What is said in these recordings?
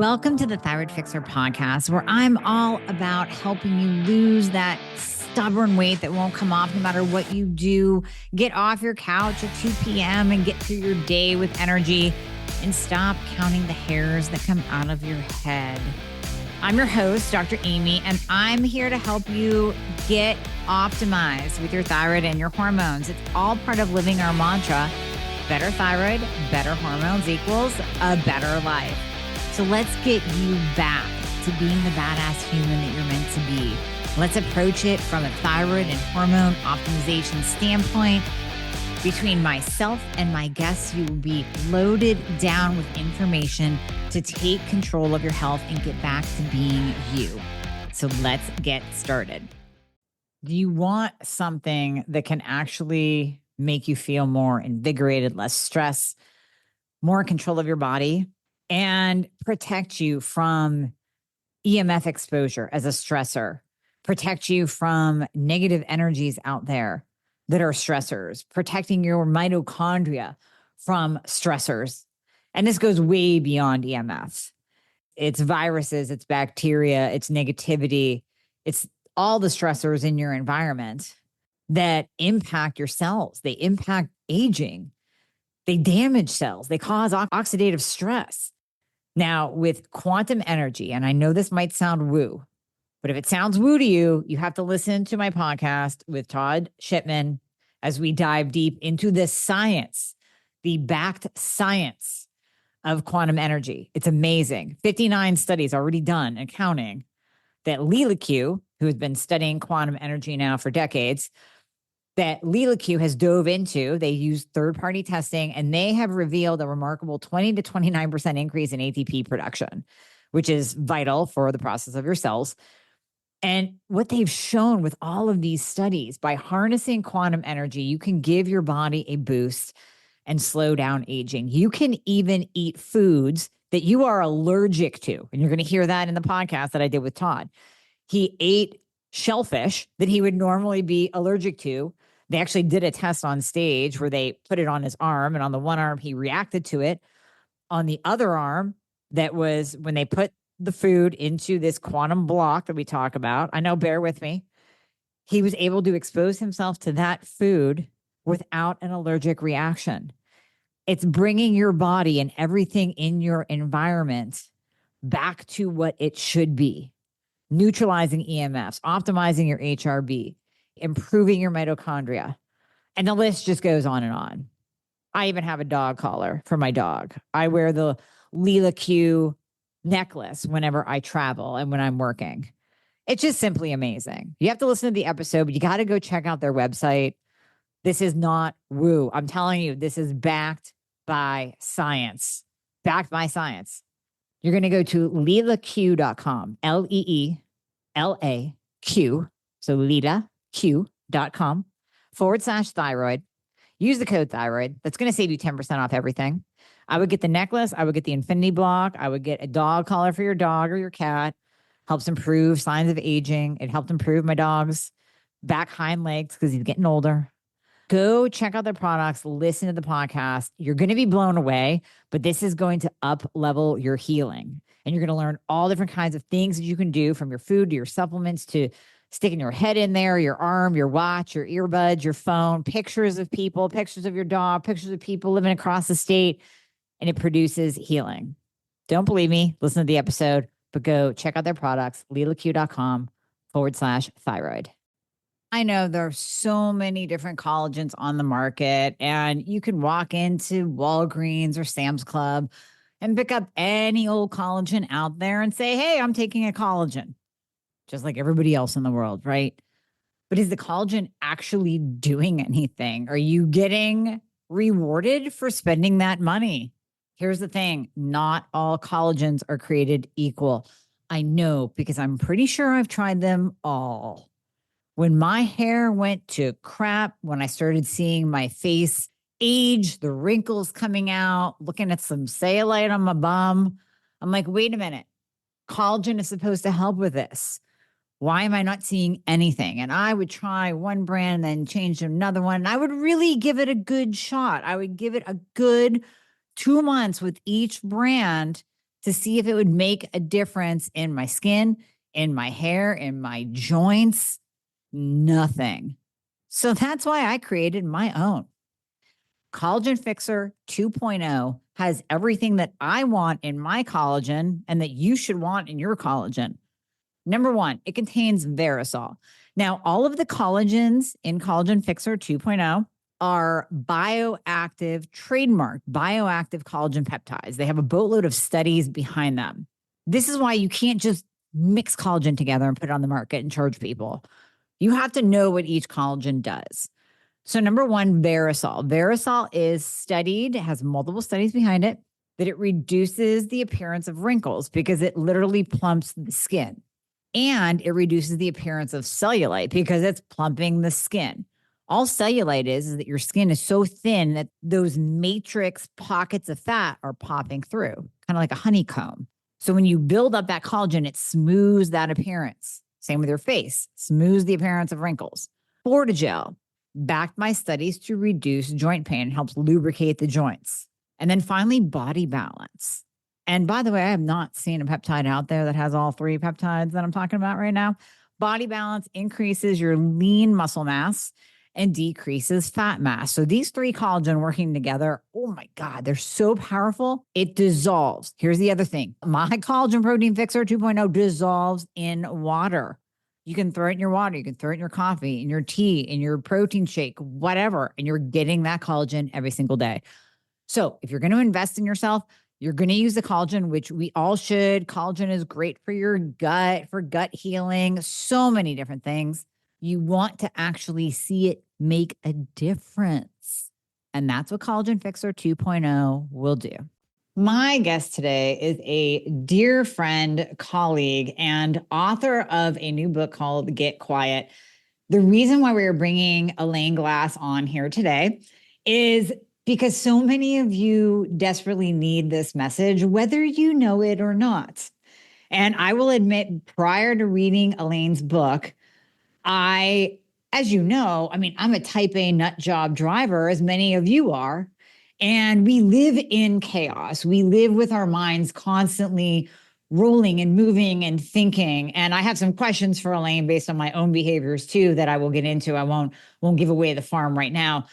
Welcome to the Thyroid Fixer podcast, where I'm all about helping you lose that stubborn weight that won't come off no matter what you do. Get off your couch at 2 p.m. and get through your day with energy and stop counting the hairs that come out of your head. I'm your host, Dr. Amy, and I'm here to help you get optimized with your thyroid and your hormones. It's all part of living our mantra, better thyroid, better hormones equals a better life. So let's get you back to being the badass human that you're meant to be. Let's approach it from a thyroid and hormone optimization standpoint. Between myself and my guests, you will be loaded down with information to take control of your health and get back to being you. So let's get started. Do you want something that can actually make you feel more invigorated, less stress, more control of your body, and protect you from EMF exposure as a stressor, protect you from negative energies out there that are stressors, protecting your mitochondria from stressors? And this goes way beyond EMF. It's viruses, it's bacteria, it's negativity, it's all the stressors in your environment that impact your cells. They impact aging. They damage cells. They cause oxidative stress. Now, with quantum energy, and I know this might sound woo, but if it sounds woo to you, you have to listen to my podcast with Todd Shipman as we dive deep into the science, the backed science of quantum energy. It's amazing. 59 studies already done and counting that Leela Q, who has been studying quantum energy now for decades, that Leela Q has dove into. They use third-party testing, and they have revealed a remarkable 20 to 29% increase in ATP production, which is vital for the process of your cells. And what they've shown with all of these studies, by harnessing quantum energy, you can give your body a boost and slow down aging. You can even eat foods that you are allergic to. And you're going to hear that in the podcast that I did with Todd. He ate shellfish that he would normally be allergic to. They actually did a test on stage where they put it on his arm, and on the one arm, he reacted to it. On the other arm, that was when they put the food into this quantum block that we talk about. I know, bear with me. He was able to expose himself to that food without an allergic reaction. It's bringing your body and everything in your environment back to what it should be. Neutralizing EMFs, optimizing your HRB, improving your mitochondria. And the list just goes on and on. I even have a dog collar for my dog. I wear the Leela Q necklace whenever I travel and when I'm working. It's just simply amazing. You have to listen to the episode, but you got to go check out their website. This is not woo. I'm telling you, this is backed by science. Backed by science. You're going to go to leelaq.com, LEELAQ. So leelaq.com/thyroid. Use the code thyroid. That's going to save you 10% off everything. I would get the necklace. I would get the infinity block. I would get a dog collar for your dog or your cat. Helps improve signs of aging. It helped improve my dog's back hind legs because he's getting older. Go check out their products. Listen to the podcast. You're going to be blown away, but this is going to up level your healing. And you're going to learn all different kinds of things that you can do, from your food to your supplements to sticking your head in there, your arm, your watch, your earbuds, your phone, pictures of people, pictures of your dog, pictures of people living across the state, and it produces healing. Don't believe me? Listen to the episode, but go check out their products, leelaq.com/thyroid. I know there are so many different collagens on the market, and you can walk into Walgreens or Sam's Club and pick up any old collagen out there and say, hey, I'm taking a collagen, just like everybody else in the world, right? But is the collagen actually doing anything? Are you getting rewarded for spending that money? Here's the thing. Not all collagens are created equal. I know, because I'm pretty sure I've tried them all. When my hair went to crap, when I started seeing my face age, the wrinkles coming out, looking at some cellulite on my bum, I'm like, wait a minute. Collagen is supposed to help with this. Why am I not seeing anything? And I would try one brand, then change to another one. And I would really give it a good shot. I would give it a good 2 months with each brand to see if it would make a difference in my skin, in my hair, in my joints. Nothing. So that's why I created my own. Collagen Fixer 2.0 has everything that I want in my collagen and that you should want in your collagen. Number one, it contains Verisol. Now, all of the collagens in Collagen Fixer 2.0 are bioactive, trademarked bioactive collagen peptides. They have a boatload of studies behind them. This is why you can't just mix collagen together and put it on the market and charge people. You have to know what each collagen does. So number one, Verisol. Verisol is studied, has multiple studies behind it, that it reduces the appearance of wrinkles because it literally plumps the skin. And it reduces the appearance of cellulite because it's plumping the skin. All cellulite is that your skin is so thin that those matrix pockets of fat are popping through, kind of like a honeycomb. So when you build up that collagen, it smooths that appearance. Same with your face, smooths the appearance of wrinkles. Fortigel, backed by studies to reduce joint pain, helps lubricate the joints. And then finally, Body Balance. And by the way, I have not seen a peptide out there that has all three peptides that I'm talking about right now. Body Balance increases your lean muscle mass and decreases fat mass. So these three collagen working together, oh my God, they're so powerful. It dissolves. Here's the other thing. My Collagen Protein Fixer 2.0 dissolves in water. You can throw it in your water. You can throw it in your coffee, in your tea, in your protein shake, whatever. And you're getting that collagen every single day. So if you're going to invest in yourself, you're going to use the collagen, which we all should. Collagen is great for your gut, for gut healing, so many different things. You want to actually see it make a difference. And that's what Collagen Fixer 2.0 will do. My guest today is a dear friend, colleague, and author of a new book called Get Quiet. The reason why we are bringing Elaine Glass on here today is because so many of you desperately need this message, whether you know it or not. And I will admit, prior to reading Elaine's book, as you know, I'm a type A nut job driver, as many of you are, and we live in chaos. We live with our minds constantly rolling and moving and thinking. And I have some questions for Elaine based on my own behaviors too that I will get into. I won't give away the farm right now.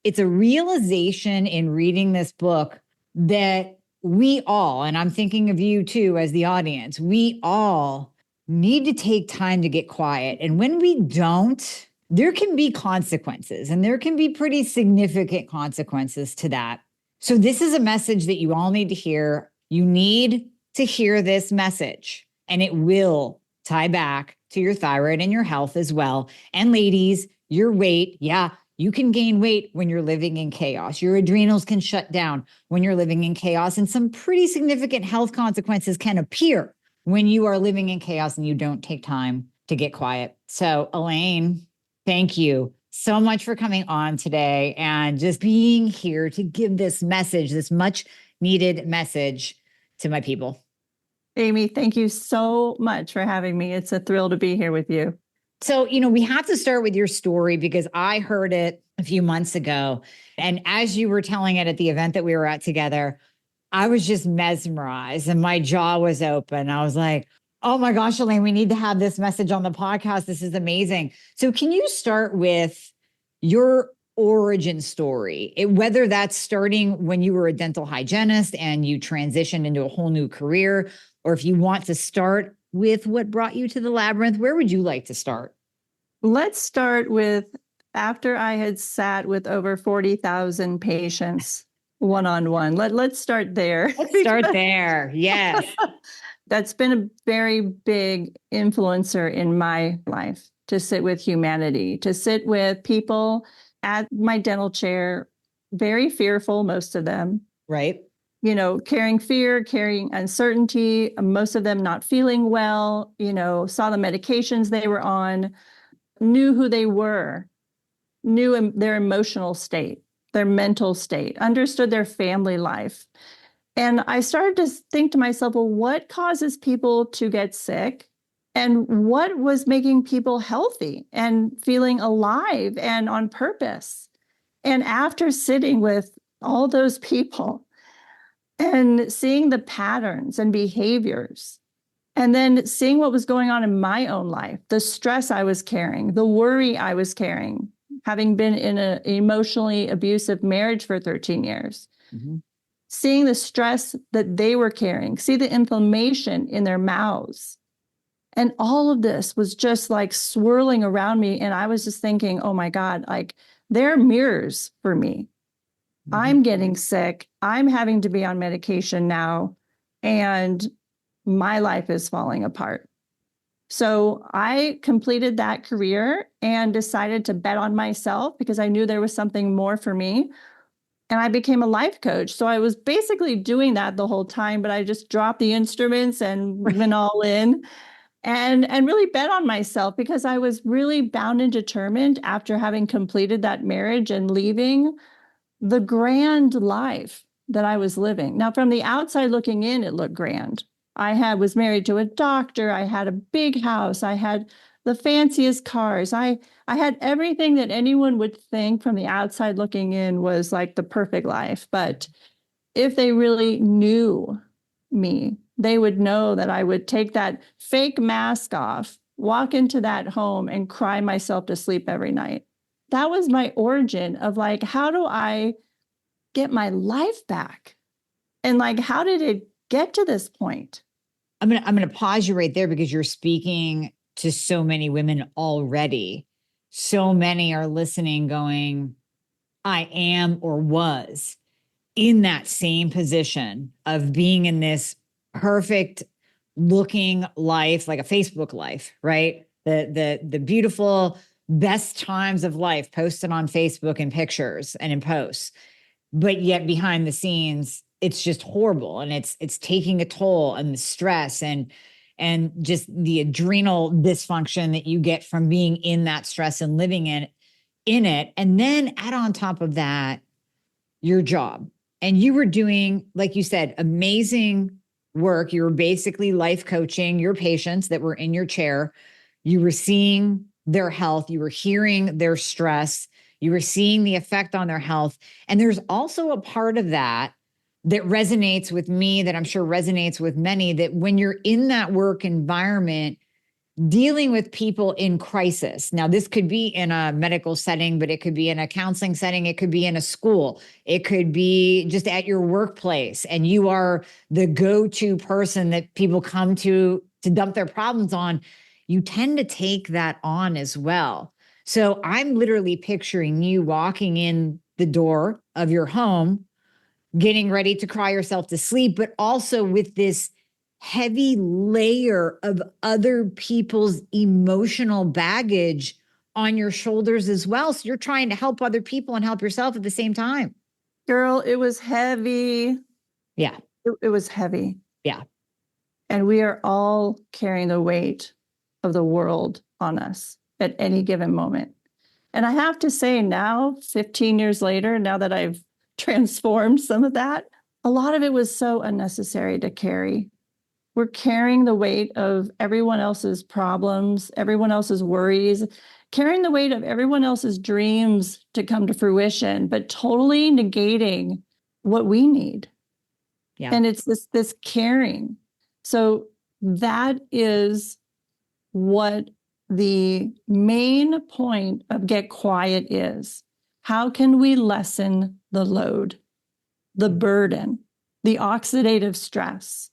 It's a realization in reading this book that we all, and I'm thinking of you too as the audience, we all need to take time to get quiet. And when we don't, there can be consequences, and there can be pretty significant consequences to that. So this is a message that you all need to hear. You need to hear this message, and it will tie back to your thyroid and your health as well. And ladies, your weight, you can gain weight when you're living in chaos. Your adrenals can shut down when you're living in chaos, and some pretty significant health consequences can appear when you are living in chaos and you don't take time to get quiet. So, Elaine, thank you so much for coming on today and just being here to give this message, this much needed message to my people. Amy, thank you so much for having me. It's a thrill to be here with you. So, we have to start with your story because I heard it a few months ago. And as you were telling it at the event that we were at together, I was just mesmerized and my jaw was open. I was like, oh my gosh, Elaine, we need to have this message on the podcast. This is amazing. So can you start with your origin story, whether that's starting when you were a dental hygienist and you transitioned into a whole new career, or if you want to start with what brought you to the Labyrinth, where would you like to start? Let's start with after I had sat with over 40,000 patients one-on-one. Let's start there. Let's start there. Yes. That's been a very big influencer in my life, to sit with humanity, to sit with people at my dental chair, very fearful, most of them. Right. Carrying fear, carrying uncertainty, most of them not feeling well, saw the medications they were on, knew who they were, knew their emotional state, their mental state, understood their family life. And I started to think to myself, well, what causes people to get sick? And what was making people healthy and feeling alive and on purpose? And after sitting with all those people, and seeing the patterns and behaviors, and then seeing what was going on in my own life, the stress I was carrying, the worry I was carrying, having been in an emotionally abusive marriage for 13 years, seeing the stress that they were carrying, see the inflammation in their mouths. And all of this was just like swirling around me. And I was just thinking, oh my God, like they're mirrors for me. I'm getting sick. I'm having to be on medication now. And my life is falling apart. So I completed that career and decided to bet on myself because I knew there was something more for me. And I became a life coach. So I was basically doing that the whole time, but I just dropped the instruments and went all in and really bet on myself because I was really bound and determined after having completed that marriage and leaving the grand life that I was living. Now, from the outside looking in, it looked grand. Was married to a doctor. I had a big house. I had the fanciest cars. I had everything that anyone would think from the outside looking in was like the perfect life. But if they really knew me, they would know that I would take that fake mask off, walk into that home and cry myself to sleep every night. That was my origin of like, how do I get my life back? And like, how did it get to this point? I'm gonna pause you right there because you're speaking to so many women already. So many are listening, going, I am or was in that same position of being in this perfect looking life, like a Facebook life, right? The beautiful best times of life posted on Facebook in pictures and in posts. But yet behind the scenes, it's just horrible, and it's taking a toll, and the stress and just the adrenal dysfunction that you get from being in that stress and living in it. And then add on top of that your job. And you were doing, like you said, amazing work. You were basically life coaching your patients that were in your chair. You were seeing their health. You were hearing their stress. You were seeing the effect on their health. And there's also a part of that that resonates with me, that I'm sure resonates with many, that when you're in that work environment, dealing with people in crisis. Now, this could be in a medical setting, but it could be in a counseling setting. It could be in a school. It could be just at your workplace. And you are the go-to person that people come to dump their problems on. You tend to take that on as well. So I'm literally picturing you walking in the door of your home, getting ready to cry yourself to sleep, but also with this heavy layer of other people's emotional baggage on your shoulders as well. So you're trying to help other people and help yourself at the same time. Girl, it was heavy. Yeah. It was heavy. Yeah. And we are all carrying the weight of the world on us at any given moment. And I have to say now, 15 years later, now that I've transformed some of that, a lot of it was so unnecessary to carry. We're carrying the weight of everyone else's problems, everyone else's worries, carrying the weight of everyone else's dreams to come to fruition, but totally negating what we need. Yeah. And it's this caring. So that is what the main point of Get Quiet is. How can we lessen the load, the burden, the oxidative stress?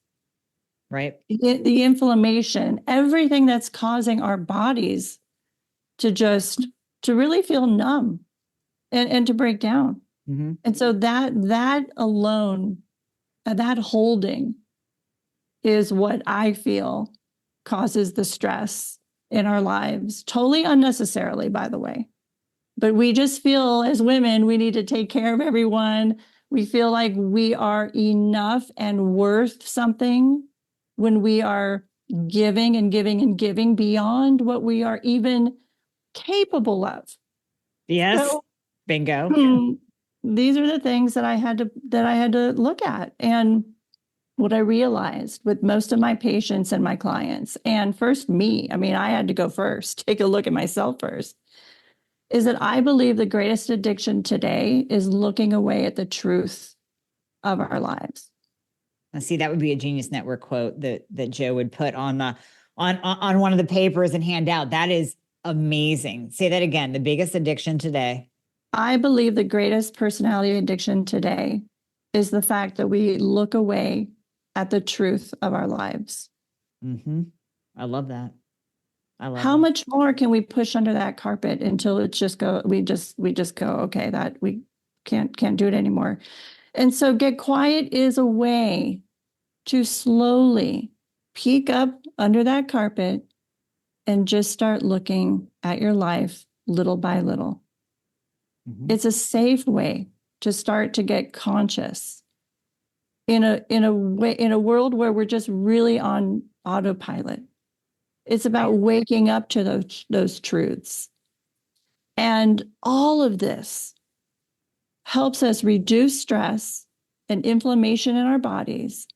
Right. The inflammation, everything that's causing our bodies to really feel numb and to break down. Mm-hmm. And so that alone, that holding is what I feel causes the stress in our lives, totally unnecessarily, by the way. But we just feel as women, we need to take care of everyone. We feel like we are enough and worth something when we are giving and giving and giving beyond what we are even capable of. Yes. So, bingo. These are the things that I had to look at. And what I realized with most of my patients and my clients, and first me, I mean, I had to go first, take a look at myself first, is that I believe the greatest addiction today is looking away at the truth of our lives. Now, see, that would be a Genius Network quote that Joe would put on the on one of the papers and hand out. That is amazing. Say that again. The biggest addiction today. I believe the greatest personality addiction today is the fact that we look away at the truth of our lives. Mm-hmm. I love that. I love How that. much more can we push under that carpet until it's just go, we just go, okay, that we can't do it anymore. And so get quiet is a way to slowly peek up under that carpet and just start looking at your life little by little. Mm-hmm. It's a safe way to start to get conscious in a world where we're just really on autopilot. It's about waking up to those truths. And all of this helps us reduce stress and inflammation in our bodies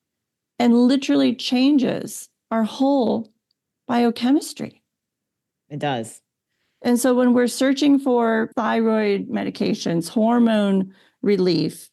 and literally changes our whole biochemistry. It does. And so when we're searching for thyroid medications, hormone relief,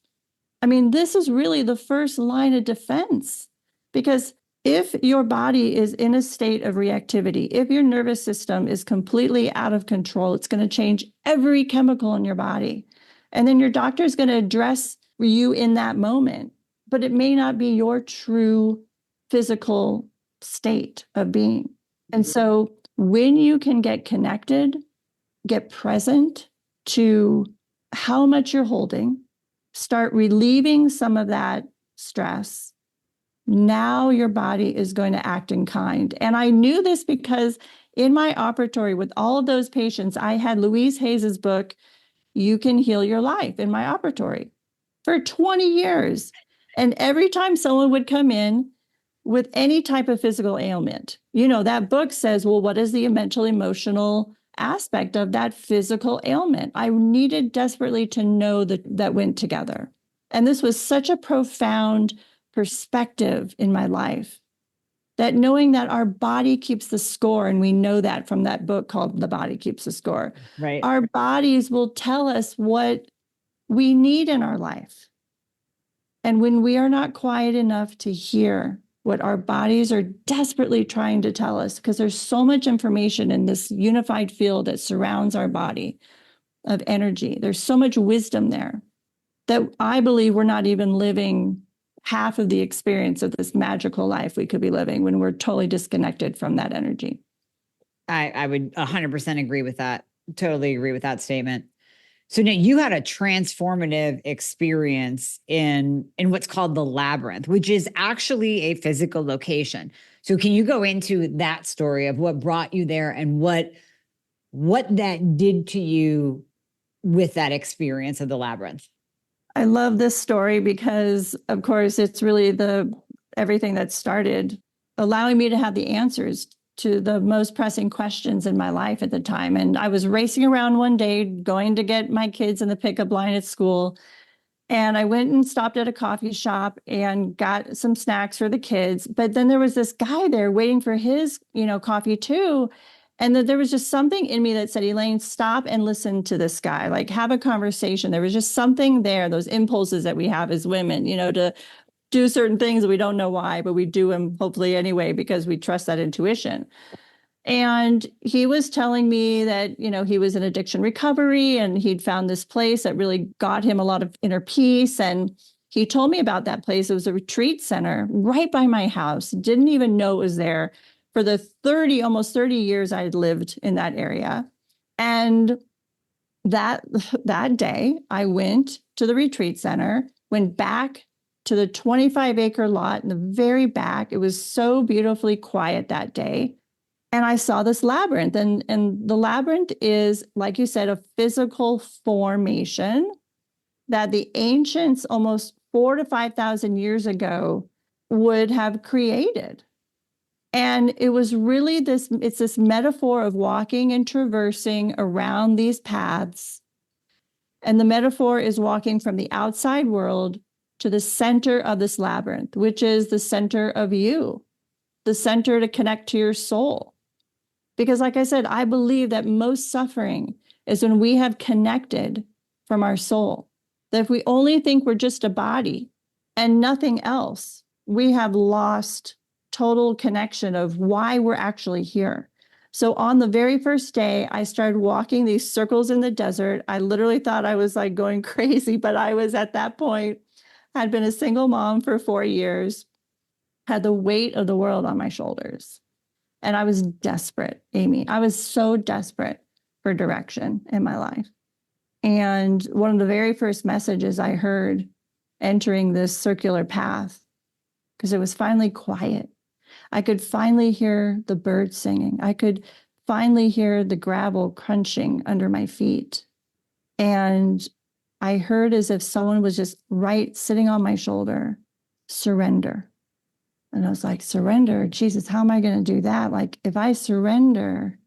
I mean, this is really the first line of defense, because if your body is in a state of reactivity, if your nervous system is completely out of control, it's going to change every chemical in your body. And then your doctor is going to address you in that moment, but it may not be your true physical state of being. And so when you can get connected, get present to how much you're holding, start relieving some of that stress, now your body is going to act in kind. And I knew this because in my operatory with all of those patients, I had Louise Hayes's book, You Can Heal Your Life, in my operatory for 20 years. And every time someone would come in with any type of physical ailment, that book says, well, what is the mental, emotional aspect of that physical ailment? I needed desperately to know that went together. And this was such a profound perspective in my life, that knowing that our body keeps the score, and we know that from that book called The Body Keeps the Score. Right. Our bodies will tell us what we need in our life. And when we are not quiet enough to hear what our bodies are desperately trying to tell us, because there's so much information in this unified field that surrounds our body of energy, there's so much wisdom there that I believe we're not even living half of the experience of this magical life we could be living when we're totally disconnected from that energy. I would 100% agree with that. Totally agree with that statement. So now you had a transformative experience in what's called the Labyrinth, which is actually a physical location. So can you go into that story of what brought you there and what that did to you with that experience of the Labyrinth? I love this story because, of course, it's really everything that started allowing me to have the answers to the most pressing questions in my life at the time. And I was racing around one day, going to get my kids in the pickup line at school. And I went and stopped at a coffee shop and got some snacks for the kids. But then there was this guy there waiting for his, coffee too. And that there was just something in me that said, Elaine, stop and listen to this guy, like have a conversation. There was just something there, those impulses that we have as women, to do certain things that we don't know why, but we do them hopefully anyway, because we trust that intuition. And he was telling me that, he was in addiction recovery and he'd found this place that really got him a lot of inner peace. And he told me about that place. It was a retreat center right by my house. Didn't even know it was there for the almost 30 years I had lived in that area. And that day I went to the retreat center, went back to the 25-acre lot in the very back. It was so beautifully quiet that day. And I saw this labyrinth. And the labyrinth is, like you said, a physical formation that the ancients almost 4,000 to 5,000 years ago would have created. And it was really it's this metaphor of walking and traversing around these paths. And the metaphor is walking from the outside world to the center of this labyrinth, which is the center of you, the center to connect to your soul. Because like I said, I believe that most suffering is when we have connected from our soul. That if we only think we're just a body and nothing else, we have lost total connection of why we're actually here. So on the very first day, I started walking these circles in the desert. I literally thought I was like going crazy, but I was at that point, had been a single mom for 4 years, had the weight of the world on my shoulders. And I was desperate, Amy. I was so desperate for direction in my life. And one of the very first messages I heard entering this circular path, because it was finally quiet. I could finally hear the birds singing. I could finally hear the gravel crunching under my feet. And I heard as if someone was just right sitting on my shoulder, surrender. And I was like, surrender? Jesus, how am I going to do that? Like, if I surrender,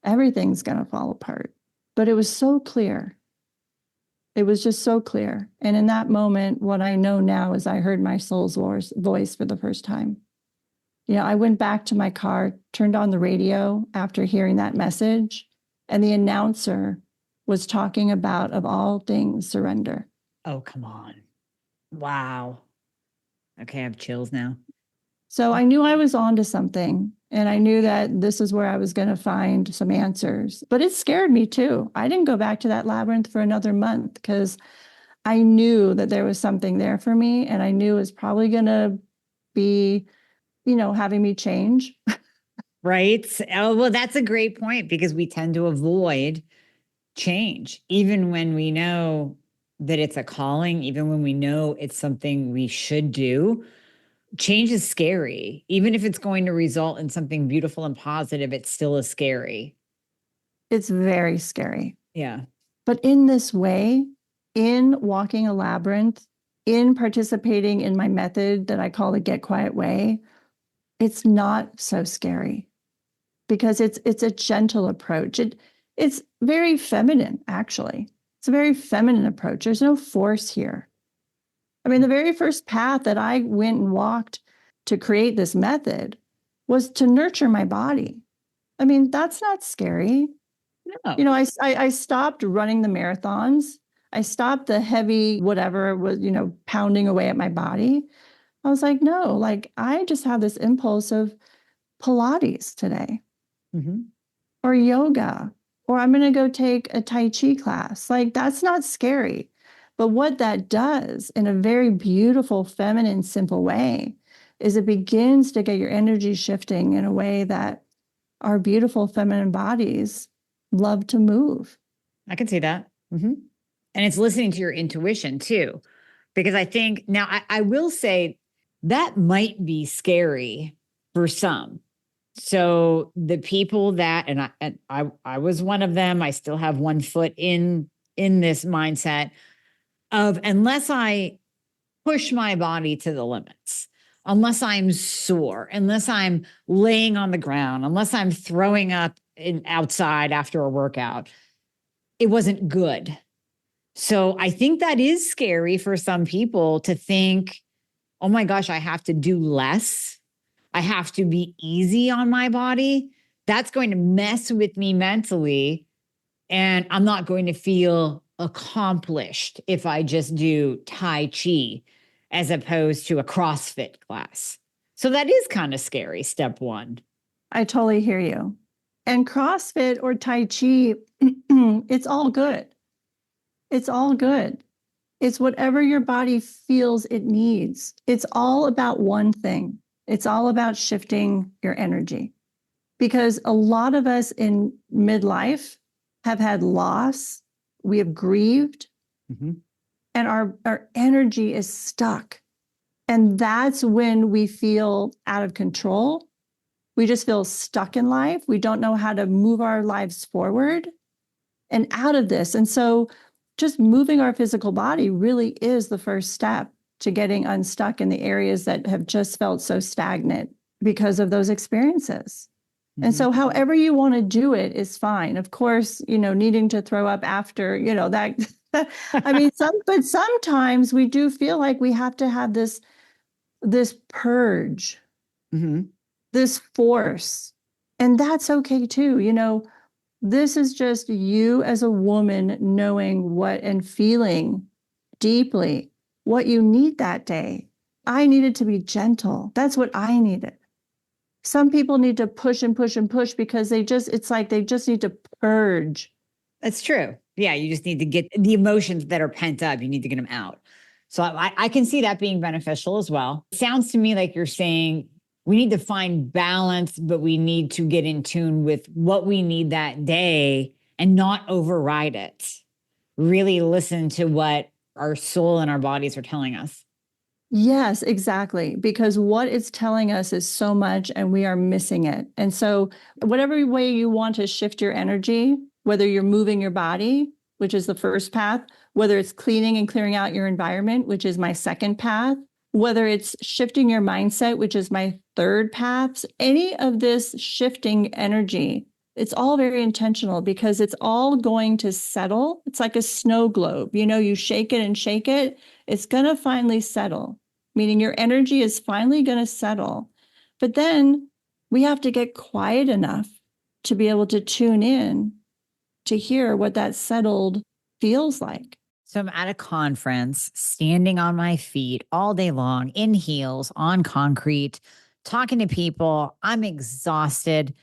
everything's going to fall apart. But it was so clear. It was just so clear. And in that moment, what I know now is I heard my soul's voice for the first time. You know, I went back to my car, turned on the radio after hearing that message, and the announcer was talking about, of all things, surrender. Oh, come on. Wow. Okay, I have chills now. So I knew I was onto something, and I knew that this is where I was going to find some answers. But it scared me too. I didn't go back to that labyrinth for another month because I knew that there was something there for me, and I knew it was probably going to be, you know, having me change. Right. Oh, well, that's a great point because we tend to avoid change, even when we know that it's a calling, even when we know it's something we should do. Change is scary. Even if it's going to result in something beautiful and positive, it still is scary. It's very scary. Yeah. But in this way, in walking a labyrinth, in participating in my method that I call the Get Quiet Way, it's not so scary because it's a gentle approach. It's very feminine, actually. It's a very feminine approach. There's no force here. I mean, the very first path that I went and walked to create this method was to nurture my body. I mean, that's not scary. No. You know, I stopped running the marathons. I stopped the heavy whatever was, you know, pounding away at my body. I was like, no, like I just have this impulse of Pilates today or yoga, or I'm going to go take a Tai Chi class. Like that's not scary. But what that does in a very beautiful, feminine, simple way is it begins to get your energy shifting in a way that our beautiful feminine bodies love to move. I can see that. And it's listening to your intuition too, because I think now I will say that might be scary for some. So the people that, and I was one of them, I still have one foot in this mindset of unless I push my body to the limits, unless I'm sore, unless I'm laying on the ground, unless I'm throwing up outside after a workout, it wasn't good. So I think that is scary for some people to think, oh my gosh, I have to do less. I have to be easy on my body. That's going to mess with me mentally. And I'm not going to feel accomplished if I just do Tai Chi as opposed to a CrossFit class. So that is kind of scary, step one. I totally hear you. And CrossFit or Tai Chi, it's all good. It's all good. It's whatever your body feels it needs. It's all about one thing. It's all about shifting your energy. Because a lot of us in midlife have had loss, we have grieved, and our energy is stuck. And that's when we feel out of control. We just feel stuck in life. We don't know how to move our lives forward and out of this. And so just moving our physical body really is the first step to getting unstuck in the areas that have just felt so stagnant because of those experiences. And so however you want to do it is fine. Of course, you know, needing to throw up after, you know, that, I mean, but sometimes we do feel like we have to have this purge, this force, and that's okay too. You know, this is just you as a woman knowing what and feeling deeply what you need that day. I needed to be gentle. That's what I needed. Some people need to push and push and push because it's like they just need to purge. That's true. Yeah, you just need to get the emotions that are pent up. You need to get them out. So I can see that being beneficial as well. It sounds to me like you're saying we need to find balance, but we need to get in tune with what we need that day and not override it. Really listen to what our soul and our bodies are telling us. Yes, exactly. Because what it's telling us is so much and we are missing it. And so, whatever way you want to shift your energy, whether you're moving your body, which is the first path, whether it's cleaning and clearing out your environment, which is my second path, whether it's shifting your mindset, which is my third path, any of this shifting energy, it's all very intentional because it's all going to settle. It's like a snow globe. You shake it and shake it, it's going to finally settle, meaning your energy is finally going to settle. But then we have to get quiet enough to be able to tune in to hear what that settled feels like. So I'm at a conference, standing on my feet all day long in heels on concrete, talking to people. I'm exhausted.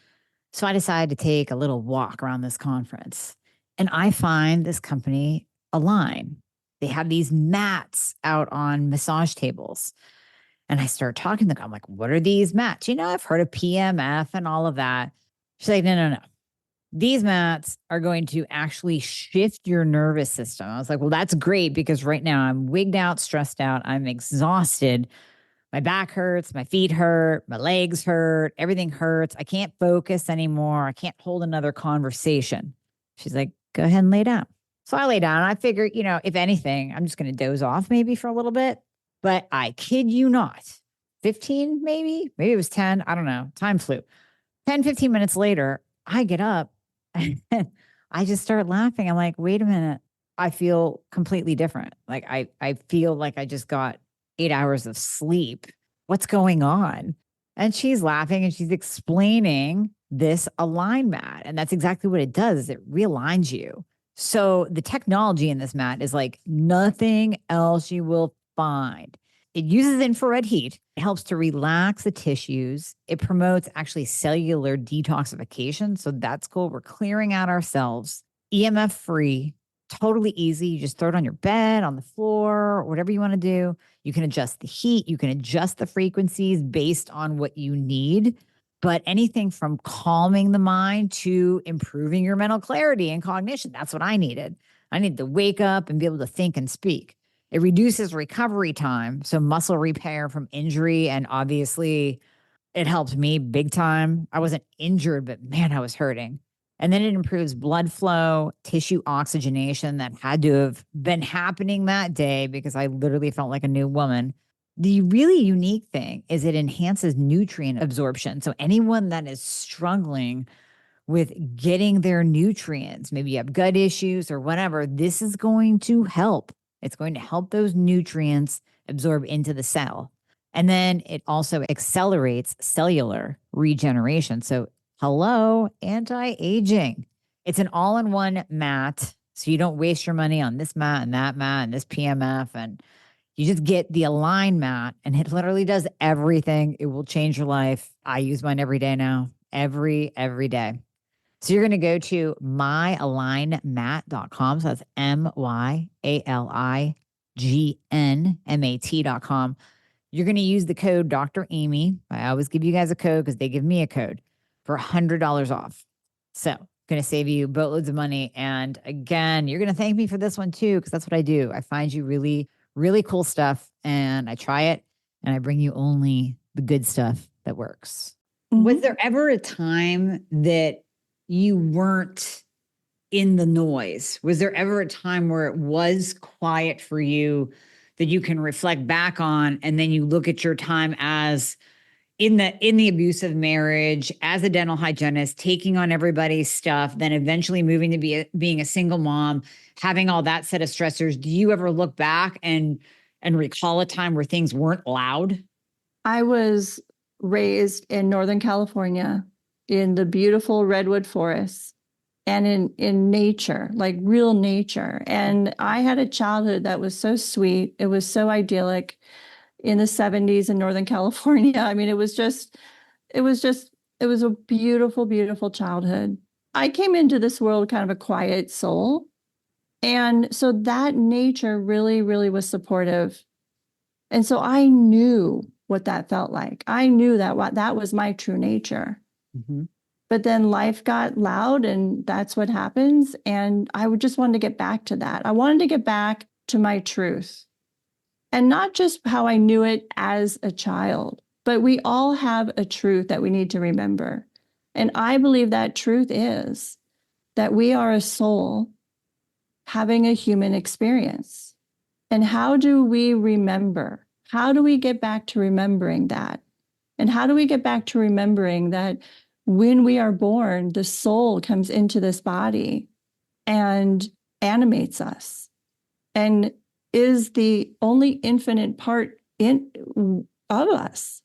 So I decided to take a little walk around this conference. And I find this company, Align. They have these mats out on massage tables. And I start talking to them. I'm like, what are these mats? I've heard of PMF and all of that. She's like, no, no, no. These mats are going to actually shift your nervous system. I was like, well, that's great because right now I'm wigged out, stressed out. I'm exhausted. My back hurts, my feet hurt, my legs hurt, everything hurts. I can't focus anymore. I can't hold another conversation. She's like, go ahead and lay down. So I lay down. I figured, if anything, I'm just going to doze off maybe for a little bit. But I kid you not, 15 maybe it was 10. I don't know. Time flew. 10, 15 minutes later, I get up and I just start laughing. I'm like, wait a minute. I feel completely different. Like I feel like I just got 8 hours of sleep. What's going on? And she's laughing and she's explaining this align mat. And that's exactly what it does. Is it realigns you. So the technology in this mat is like nothing else you will find. It uses infrared heat. It helps to relax the tissues. It promotes actually cellular detoxification. So that's cool. We're clearing out our cells, EMF free, totally easy. You just throw it on your bed, on the floor, whatever you want to do. You can adjust the heat. You can adjust the frequencies based on what you need. But anything from calming the mind to improving your mental clarity and cognition, that's what I needed. I needed to wake up and be able to think and speak. It reduces recovery time, so muscle repair from injury. And obviously, it helped me big time. I wasn't injured, but man, I was hurting. And then it improves blood flow, tissue oxygenation that had to have been happening that day because I literally felt like a new woman. The really unique thing is it enhances nutrient absorption. So anyone that is struggling with getting their nutrients, maybe you have gut issues or whatever, this is going to help. It's going to help those nutrients absorb into the cell. And then it also accelerates cellular regeneration. So, hello, anti-aging. It's an all-in-one mat. So you don't waste your money on this mat and this PMF. And you just get the Align mat and it literally does everything. It will change your life. I use mine every day now, every day. So you're going to go to myalignmat.com. So that's myalignmat.com. You're going to use the code Dr. Amy. I always give you guys a code because they give me a code for $100 off. So going to save you boatloads of money. And again, you're going to thank me for this one too, because that's what I do. I find you really, really cool stuff and I try it and I bring you only the good stuff that works. Mm-hmm. Was there ever a time that you weren't in the noise? Was there ever a time where it was quiet for you that you can reflect back on, and then you look at your time as in the abusive marriage, as a dental hygienist, taking on everybody's stuff, then eventually moving to being a single mom, having all that set of stressors? Do you ever look back and recall a time where things weren't loud? I was raised in Northern California in the beautiful redwood forests and in nature, like real nature. And I had a childhood that was so sweet. It was so idyllic. in the 70s in Northern California. I mean, it was a beautiful, beautiful childhood. I came into this world kind of a quiet soul. And so that nature really, really was supportive. And so I knew what that felt like. I knew that that was my true nature. Mm-hmm. But then life got loud, and that's what happens. And I would just want to get back to that. I wanted to get back to my truth. And not just how I knew it as a child, but we all have a truth that we need to remember. And I believe that truth is that we are a soul having a human experience. And how do we remember? How do we get back to remembering that? And how do we get back to remembering that when we are born, the soul comes into this body and animates us and is the only infinite part of us,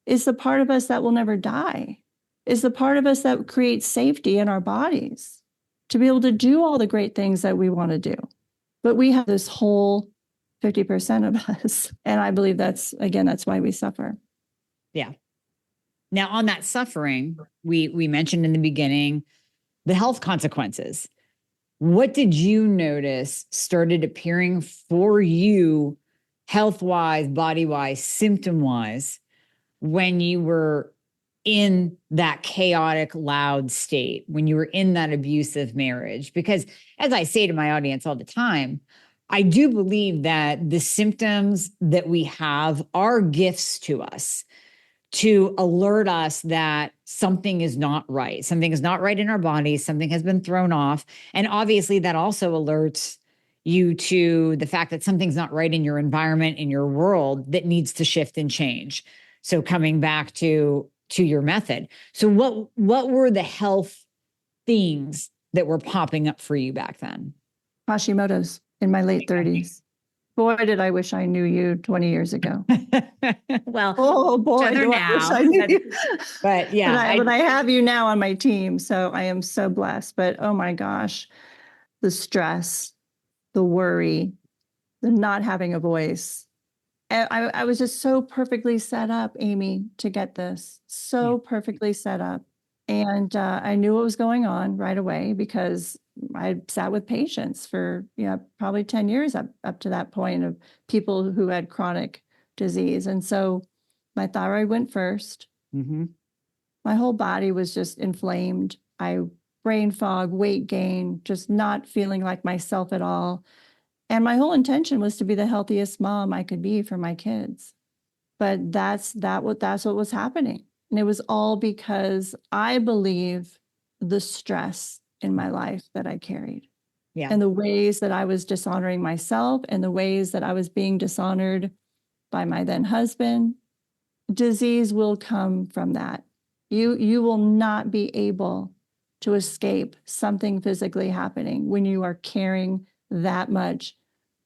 is the part of us that will never die, is the part of us that creates safety in our bodies to be able to do all the great things that we want to do. But we have this whole 50% of us. And I believe that's why we suffer. Yeah. Now, on that suffering, we mentioned in the beginning the health consequences. What did you notice started appearing for you, health-wise, body-wise, symptom-wise, when you were in that chaotic, loud state, when you were in that abusive marriage? Because as I say to my audience all the time, I do believe that the symptoms that we have are gifts to us to alert us that something is not right. Something is not right in our bodies. Something has been thrown off. And obviously that also alerts you to the fact that something's not right in your environment, in your world, that needs to shift and change. So coming back to your method. So what were the health things that were popping up for you back then? Hashimoto's in my late 30s. Boy, did I wish I knew you 20 years ago. Well, oh boy, do I wish I knew you. But yeah, but I have you now on my team, so I am so blessed. But oh my gosh, the stress, the worry, the not having a voice. I was just so perfectly set up, Amy, to get this. So perfectly set up. And I knew what was going on right away because I sat with patients for probably 10 years up to that point of people who had chronic disease. And so my thyroid went first. Mm-hmm. My whole body was just inflamed. Brain fog, weight gain, just not feeling like myself at all. And my whole intention was to be the healthiest mom I could be for my kids. But that's what was happening. And it was all because I believe the stress in my life that I carried. Yeah. And the ways that I was dishonoring myself and the ways that I was being dishonored by my then husband. Disease will come from that. You will not be able to escape something physically happening when you are carrying that much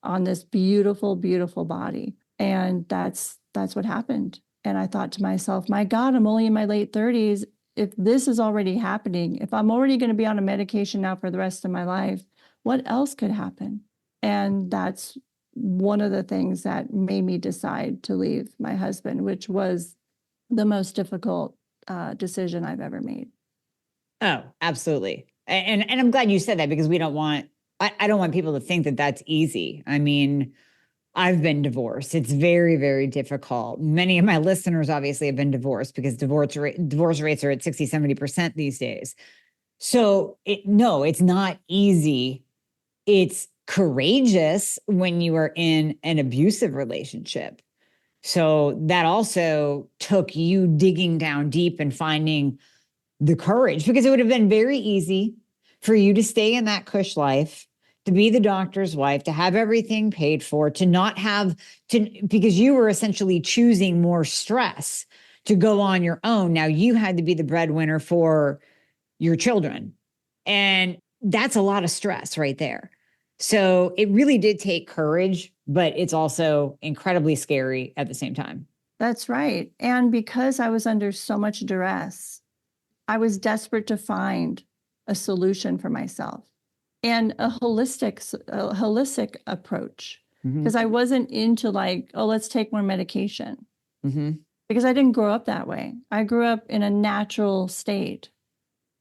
on this beautiful, beautiful body. And that's what happened. And I thought to myself, my God, I'm only in my late 30s. If this is already happening, if I'm already going to be on a medication now for the rest of my life, what else could happen? And that's one of the things that made me decide to leave my husband, which was the most difficult decision I've ever made. Oh, absolutely. And I'm glad you said that, because I don't want people to think that that's easy. I mean, I've been divorced. It's very, very difficult. Many of my listeners obviously have been divorced because divorce rates are at 60, 70% these days. So it's not easy. It's courageous when you are in an abusive relationship. So that also took you digging down deep and finding the courage, because it would have been very easy for you to stay in that cush life, to be the doctor's wife, to have everything paid for, to not have to, because you were essentially choosing more stress to go on your own. Now you had to be the breadwinner for your children. And that's a lot of stress right there. So it really did take courage, but it's also incredibly scary at the same time. That's right. And because I was under so much duress, I was desperate to find a solution for myself and a holistic approach. because I wasn't into like, oh, let's take more medication. Because I didn't grow up that way. I grew up in a natural state,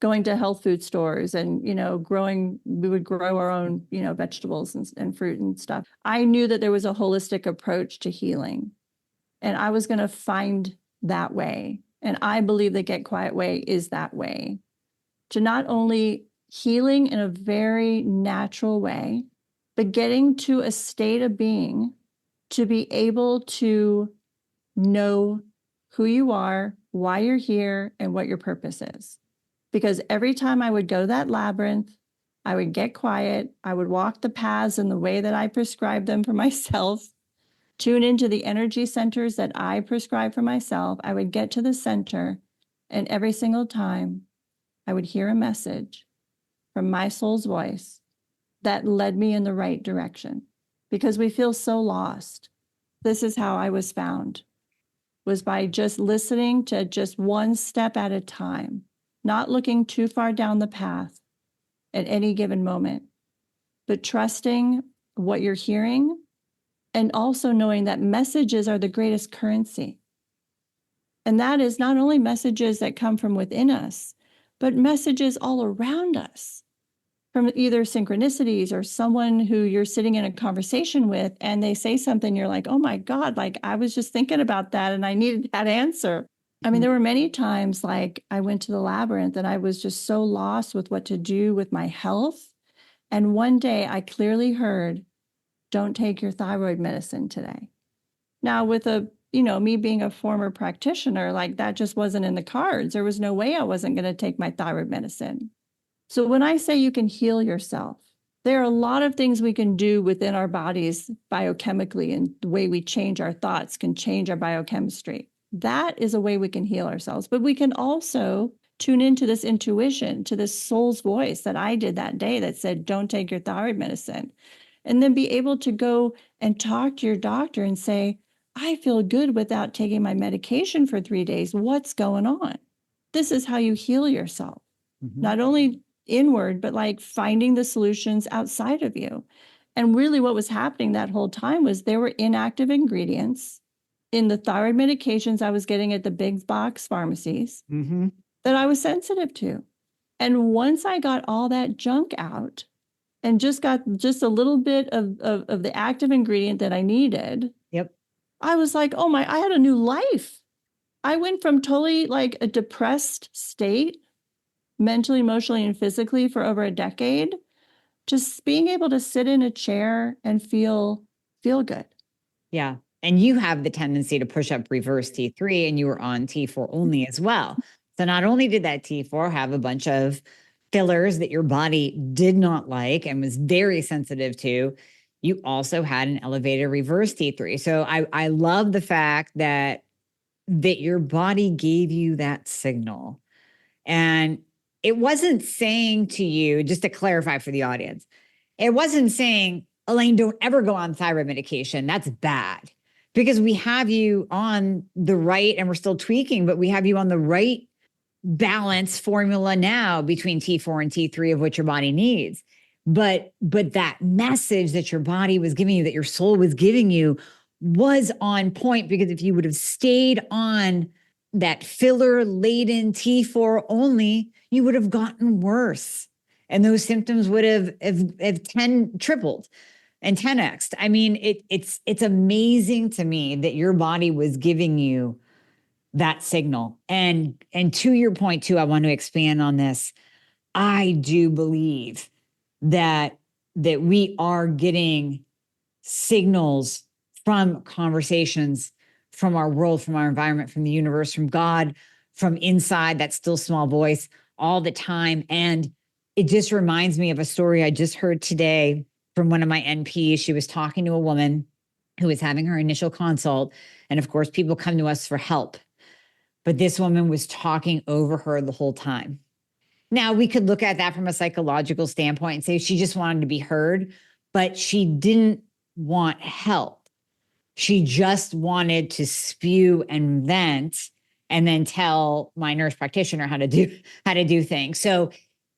going to health food stores and, we would grow our own, vegetables and fruit and stuff. I knew that there was a holistic approach to healing, and I was going to find that way. And I believe the Get Quiet way is that way, to not only healing in a very natural way, but getting to a state of being to be able to know who you are, why you're here, and what your purpose is. Because every time I would go to that labyrinth, I would get quiet, I would walk the paths in the way that I prescribed them for myself, tune into the energy centers that I prescribed for myself. I would get to the center, and every single time I would hear a message from my soul's voice that led me in the right direction. Because we feel so lost. This is how I was found, was by just listening to just one step at a time, not looking too far down the path at any given moment, but trusting what you're hearing, and also knowing that messages are the greatest currency. And that is not only messages that come from within us, but messages all around us, from either synchronicities or someone who you're sitting in a conversation with and they say something, you're like, oh my God, like I was just thinking about that and I needed that answer. I mean, there were many times like I went to the labyrinth and I was just so lost with what to do with my health. And one day I clearly heard, don't take your thyroid medicine today. Now with me being a former practitioner, like that just wasn't in the cards. There was no way I wasn't going to take my thyroid medicine. So when I say you can heal yourself, there are a lot of things we can do within our bodies biochemically, and the way we change our thoughts can change our biochemistry. That is a way we can heal ourselves. But we can also tune into this intuition, to this soul's voice that I did that day that said, don't take your thyroid medicine. And then be able to go and talk to your doctor and say, I feel good without taking my medication for 3 days. What's going on? This is how you heal yourself. Not only inward, but like finding the solutions outside of you. And really what was happening that whole time was there were inactive ingredients in the thyroid medications I was getting at the big box pharmacies that I was sensitive to. And once I got all that junk out and just got just a little bit of the active ingredient that I needed, I was like, oh my, I had a new life. I went from totally like a depressed state, mentally, emotionally, and physically for over a decade, just being able to sit in a chair and feel good. Yeah. And you have the tendency to push up reverse T3, and you were on T4 only as well. So not only did that T4 have a bunch of fillers that your body did not like and was very sensitive to, you also had an elevated reverse T3. So I love the fact that your body gave you that signal. And it wasn't saying to you, just to clarify for the audience, it wasn't saying, Elaine, don't ever go on thyroid medication. That's bad. Because we have you on the right, and we're still tweaking, but we have you on the right balance formula now between T4 and T3 of what your body needs. But that message that your body was giving you, that your soul was giving you, was on point. Because if you would have stayed on that filler laden T4 only, you would have gotten worse. And those symptoms would have 10 tripled and 10x'd. I mean, it's amazing to me that your body was giving you that signal. And to your point too, I want to expand on this. I do believe that we are getting signals from conversations, from our world, from our environment, from the universe, from God, from inside that still small voice all the time. And it just reminds me of a story I just heard today from one of my NPs. She was talking to a woman who was having her initial consult. And of course, people come to us for help. But this woman was talking over her the whole time. Now, we could look at that from a psychological standpoint and say she just wanted to be heard, but she didn't want help. She just wanted to spew and vent and then tell my nurse practitioner how to do things. So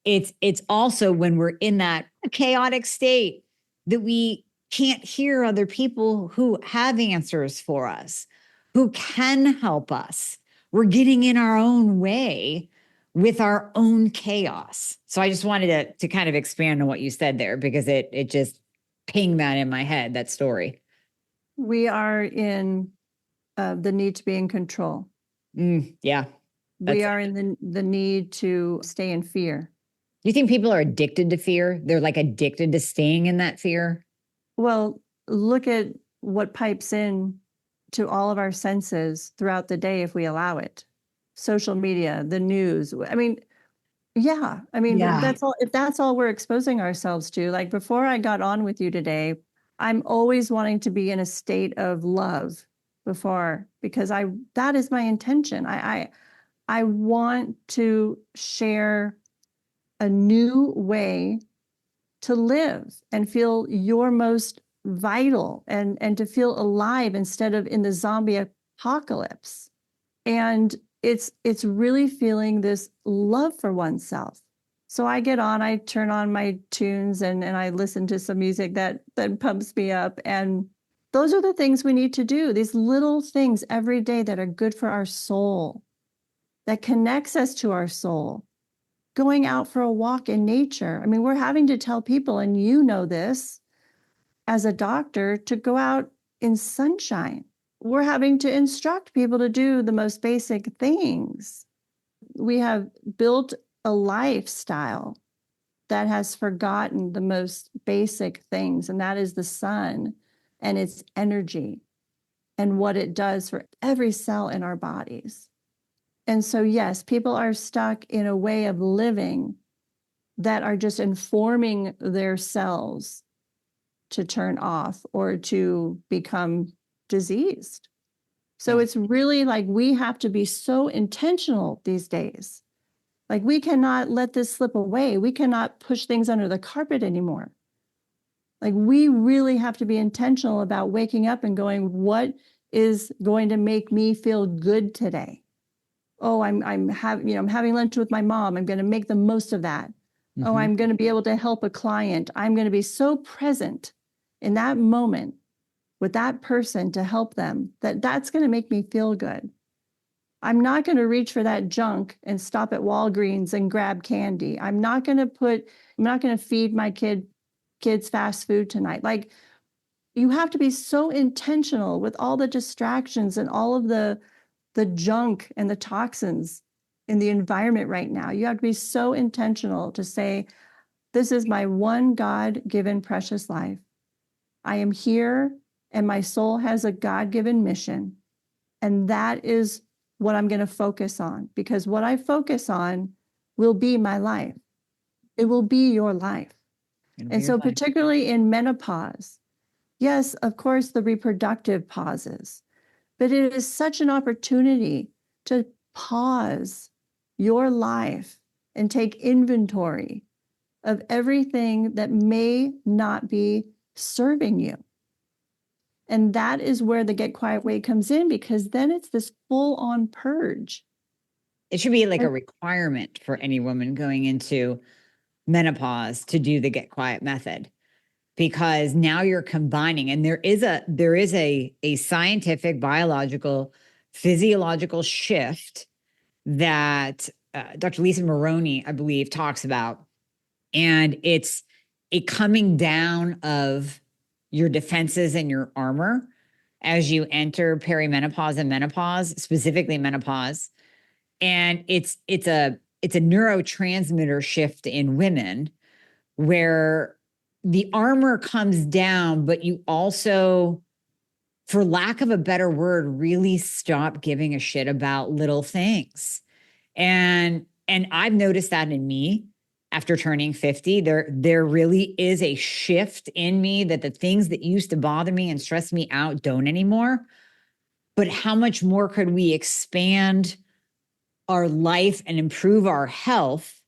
it's also when we're in that chaotic state that we can't hear other people who have answers for us, who can help us. We're getting in our own way with our own chaos. So I just wanted to kind of expand on what you said there, because it just pinged that in my head, that story. We are in the need to be in control. Yeah. We are in the need to stay in fear. Do you think people are addicted to fear? They're like addicted to staying in that fear? Well, look at what pipes in to all of our senses throughout the day if we allow it. Social media, the news. I mean, yeah. I mean, that's all. If that's all we're exposing ourselves to, like before I got on with you today, I'm always wanting to be in a state of love because that is my intention. I want to share a new way to live and feel your most vital and to feel alive instead of in the zombie apocalypse. And it's really feeling this love for oneself. So I get on, I turn on my tunes and I listen to some music that pumps me up. And those are the things we need to do, these little things every day that are good for our soul, that connects us to our soul. Going out for a walk in nature. I mean, we're having to tell people, and you know this as a doctor, to go out in sunshine. We're having to instruct people to do the most basic things. We have built a lifestyle that has forgotten the most basic things, and that is the sun and its energy and what it does for every cell in our bodies. And so, yes, people are stuck in a way of living that are just informing their cells to turn off or to become diseased. So it's really like we have to be so intentional these days. Like we cannot let this slip away. We cannot push things under the carpet anymore. Like we really have to be intentional about waking up and going, what is going to make me feel good today? Oh, I'm having lunch with my mom. I'm going to make the most of that. Mm-hmm. Oh, I'm going to be able to help a client. I'm going to be so present in that moment with that person to help them that's going to make me feel good. I'm not going to reach for that junk and stop at Walgreens and grab candy. I'm not going to feed my kids fast food tonight. Like you have to be so intentional with all the distractions and all of the junk and the toxins in the environment right now. You have to be so intentional to say, this is my one God-given precious life. I am here and my soul has a God-given mission. And that is what I'm going to focus on, because what I focus on will be my life. It will be your life. And so particularly in menopause, yes, of course, the reproductive pauses, but it is such an opportunity to pause your life and take inventory of everything that may not be serving you. And that is where the Get Quiet way comes in, because then it's this full-on purge. It should be like a requirement for any woman going into menopause to do the Get Quiet method, because now you're combining, and there is a scientific, biological, physiological shift that Dr. Lisa Moroney, I believe, talks about. And it's a coming down of your defenses and your armor as you enter perimenopause and menopause, specifically menopause. And it's a neurotransmitter shift in women where the armor comes down, but you also, for lack of a better word, really stop giving a shit about little things. And I've noticed that in me after turning 50. There really is a shift in me that the things that used to bother me and stress me out don't anymore. But how much more could we expand our life and improve our health?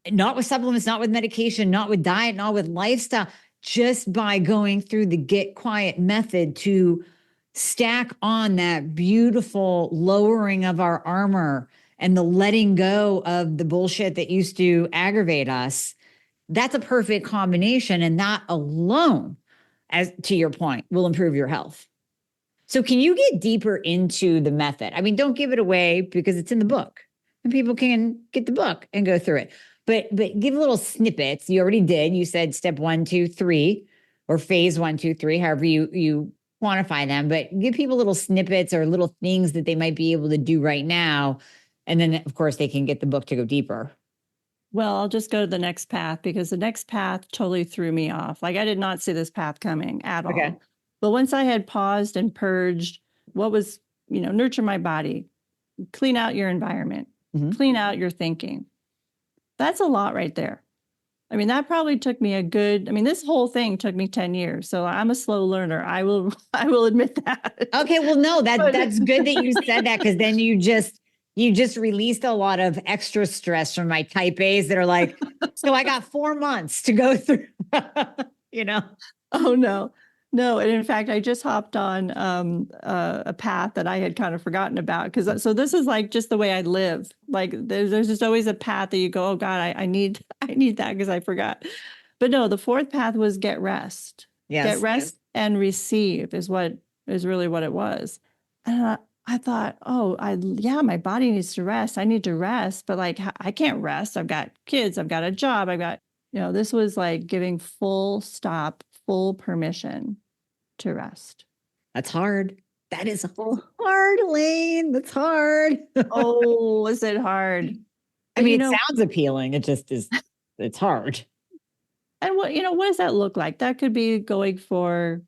Not with supplements, not with medication, not with diet, not with lifestyle, just by going through the Get Quiet method to stack on that beautiful lowering of our armor and the letting go of the bullshit that used to aggravate us. That's a perfect combination. And that alone, as to your point, will improve your health. So can you get deeper into the method? I mean, don't give it away because it's in the book and people can get the book and go through it. But give little snippets. You already did. You said step 1, 2, 3, or phase 1, 2, 3, however you quantify them. But give people little snippets or little things that they might be able to do right now. And then, of course, they can get the book to go deeper. Well, I'll just go to the next path because the next path totally threw me off. Like I did not see this path coming at all. But once I had paused and purged what was, nurture my body, clean out your environment, clean out your thinking. That's a lot right there. I mean, that probably took me this whole thing took me 10 years. So I'm a slow learner. I will admit that. Okay. Well, no, that's good that you said that, because then you just released a lot of extra stress from my type A's that are like, so I got 4 months to go through, Oh, no. No. And in fact, I just hopped on a path that I had kind of forgotten about. So this is like just the way I live. Like there's just always a path that you go, oh God, I need that because I forgot. But no, the fourth path was get rest. Yes. Get rest and receive is really what it was. And I thought, my body needs to rest. I need to rest, but like, I can't rest. I've got kids. I've got a job. This was like giving full stop, full permission to rest. That's hard. That is hard, Elaine. That's hard. Oh, is it hard? I mean, it sounds appealing. It just is, it's hard. And what does that look like? That could be going for,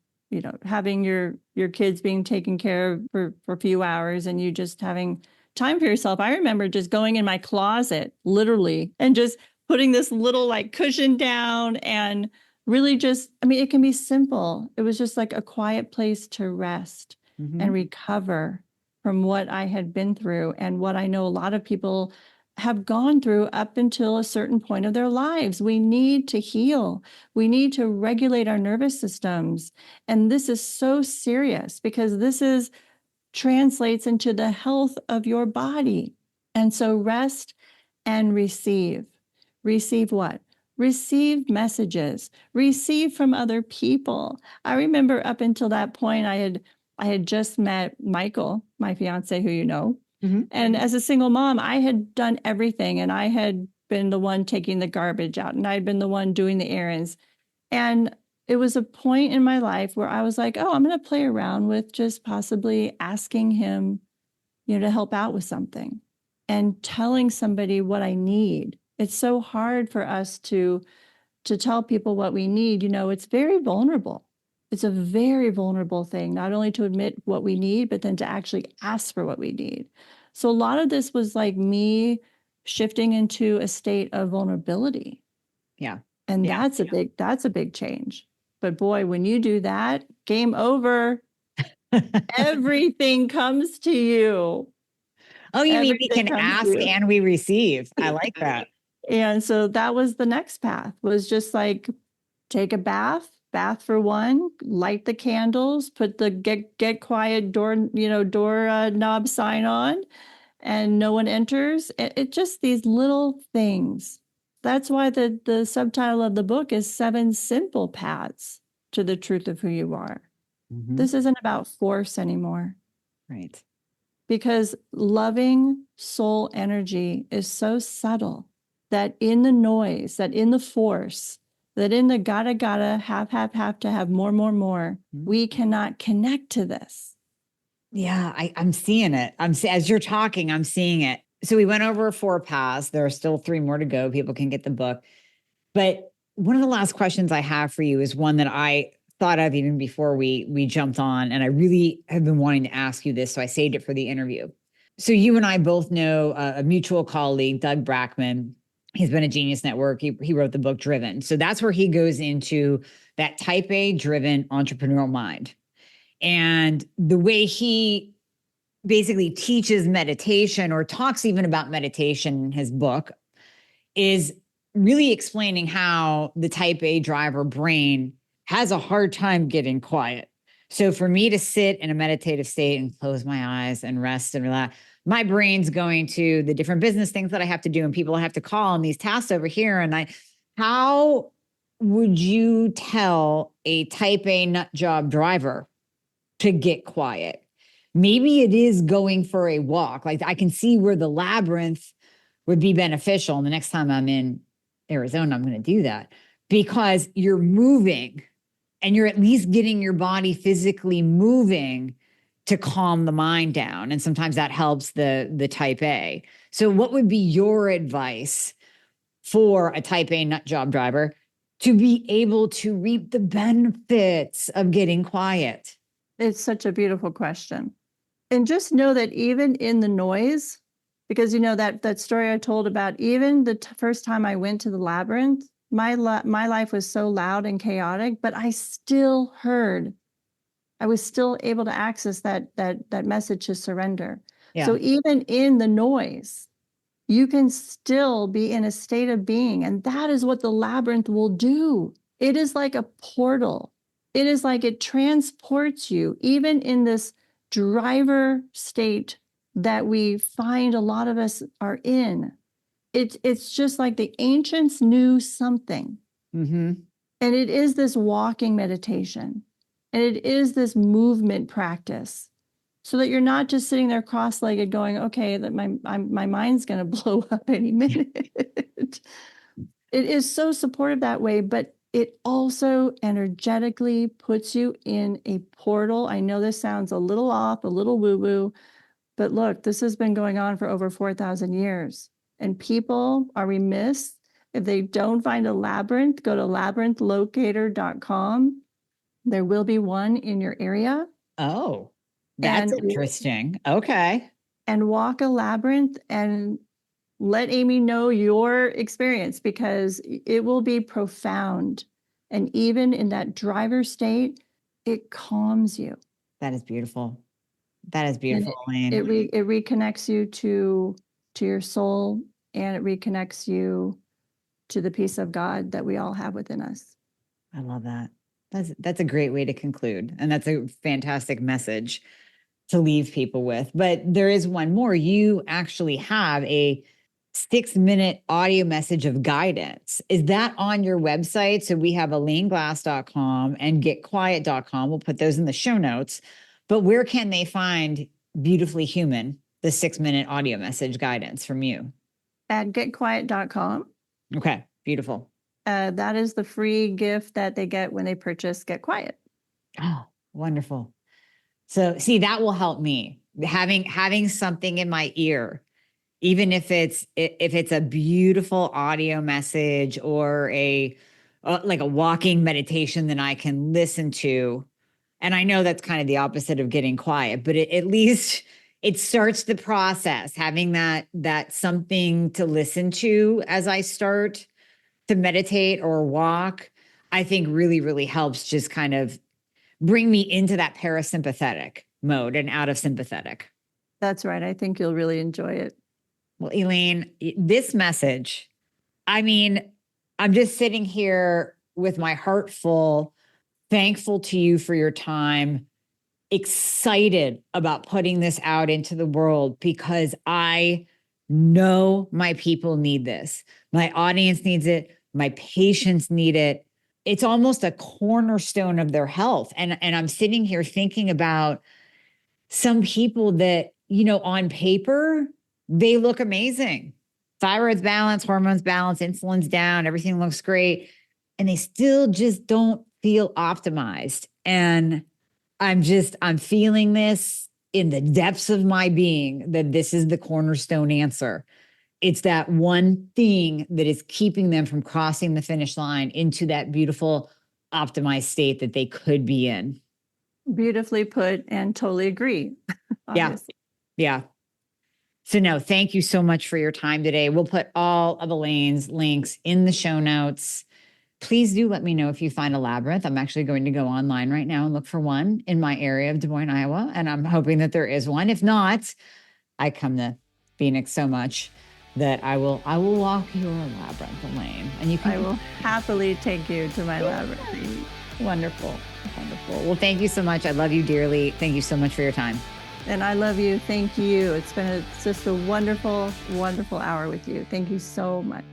having your kids being taken care of for a few hours and you just having time for yourself. I remember just going in my closet, literally, and just putting this little like cushion down and really it can be simple. It was just like a quiet place to rest and recover from what I had been through and what I know a lot of people have gone through up until a certain point of their lives. We need to heal. We need to regulate our nervous systems. And this is so serious because this translates into the health of your body. And so rest and receive. Receive what? Receive messages, receive from other people. I remember up until that point, I had just met Michael, my fiance, who you know. And as a single mom, I had done everything. And I had been the one taking the garbage out and I'd been the one doing the errands. And it was a point in my life where I was like, oh, I'm going to play around with just possibly asking him, to help out with something and telling somebody what I need. It's so hard for us to tell people what we need. It's very vulnerable. It's a very vulnerable thing, not only to admit what we need, but then to actually ask for what we need. So a lot of this was like me shifting into a state of vulnerability. Yeah. And that's a big change. But boy, when you do that, game over. Everything comes to you. Oh, you mean we can ask and we receive. I like that. And so that was the next path, was just like take a bath for one, light the candles, put the get quiet door knob sign on, and no one enters. It just these little things. That's why the subtitle of the book is 7 Simple Paths to the Truth of Who You Are. This isn't about force anymore. Right. Because loving soul energy is so subtle that in the noise, that in the force, that in the gotta, have to have more, we cannot connect to this. Yeah, I'm seeing it. As you're talking, I'm seeing it. So we went over 4 paths. There are still 3 more to go. People can get the book. But one of the last questions I have for you is one that I thought of even before we jumped on. And I really have been wanting to ask you this. So I saved it for the interview. So you and I both know a mutual colleague, Doug Brackman. He's been at Genius Network. He wrote the book Driven. So that's where he goes into that type A driven entrepreneurial mind. And the way he basically teaches meditation or talks even about meditation in his book is really explaining how the type A driver brain has a hard time getting quiet. So for me to sit in a meditative state and close my eyes and rest and relax, my brain's going to the different business things that I have to do and people I have to call and these tasks over here. And would you tell a type A nut job driver to get quiet? Maybe it is going for a walk. Like I can see where the labyrinth would be beneficial. And the next time I'm in Arizona, I'm going to do that because you're moving and you're at least getting your body physically moving to calm the mind down. And sometimes that helps the type A. So what would be your advice for a type A nut job driver to be able to reap the benefits of getting quiet? It's such a beautiful question. And just know that even in the noise, because that story I told about, even the first time I went to the labyrinth, my life was so loud and chaotic, but I still heard. I was still able to access that message to surrender. Yeah. So even in the noise, you can still be in a state of being, and that is what the labyrinth will do. It is like a portal. It is like it transports you, even in this driver state that we find a lot of us are in. It's just like the ancients knew something. Mm-hmm. And it is this walking meditation. And it is this movement practice. So that you're not just sitting there cross-legged going, okay, that my mind's going to blow up any minute. It is so supportive that way, but it also energetically puts you in a portal. I know this sounds a little off, a little woo-woo, but look, this has been going on for over 4,000 years. And people are remiss if they don't find a labyrinth. Go to labyrinthlocator.com. There will be one in your area. Oh, that's interesting. Okay. And walk a labyrinth and let Amy know your experience, because it will be profound. And even in that driver state, it calms you. That is beautiful. That is beautiful, Elaine. It reconnects you to your soul, and it reconnects you to the peace of God that we all have within us. I love that. That's a great way to conclude. And that's a fantastic message to leave people with. But there is one more. You actually have a 6-minute audio message of guidance. Is that on your website? So we have elaineglass.com and getquiet.com. We'll put those in the show notes. But where can they find Beautifully Human, the 6-minute audio message guidance from you? At getquiet.com. Okay, beautiful. That is the free gift that they get when they purchase Get Quiet. Oh, wonderful. So see, that will help me having something in my ear, even if it's a beautiful audio message or like a walking meditation that I can listen to. And I know that's kind of the opposite of getting quiet, but at least it starts the process, having that something to listen to as I start to meditate or walk, I think really, really helps just kind of bring me into that parasympathetic mode and out of sympathetic. That's right. I think you'll really enjoy it. Well, Elaine, this message, I mean, I'm just sitting here with my heart full, thankful to you for your time, excited about putting this out into the world because I know my people need this. My audience needs it. My patients need it. It's almost a cornerstone of their health. And I'm sitting here thinking about some people that, on paper, they look amazing. Thyroid's balanced, hormones balanced, insulin's down, everything looks great. And they still just don't feel optimized. And I'm feeling this in the depths of my being that this is the cornerstone answer. It's that one thing that is keeping them from crossing the finish line into that beautiful, optimized state that they could be in. Beautifully put, and totally agree. Yeah. So no, thank you so much for your time today. We'll put all of Elaine's links in the show notes. Please do let me know if you find a labyrinth. I'm actually going to go online right now and look for one in my area of Des Moines, Iowa. And I'm hoping that there is one. If not, I come to Phoenix so much that I will walk your labyrinth, Elaine. And I will happily take you to my labyrinth. Wonderful. Well, thank you so much. I love you dearly. Thank you so much for your time. And I love you. Thank you. It's been just a wonderful, wonderful hour with you. Thank you so much.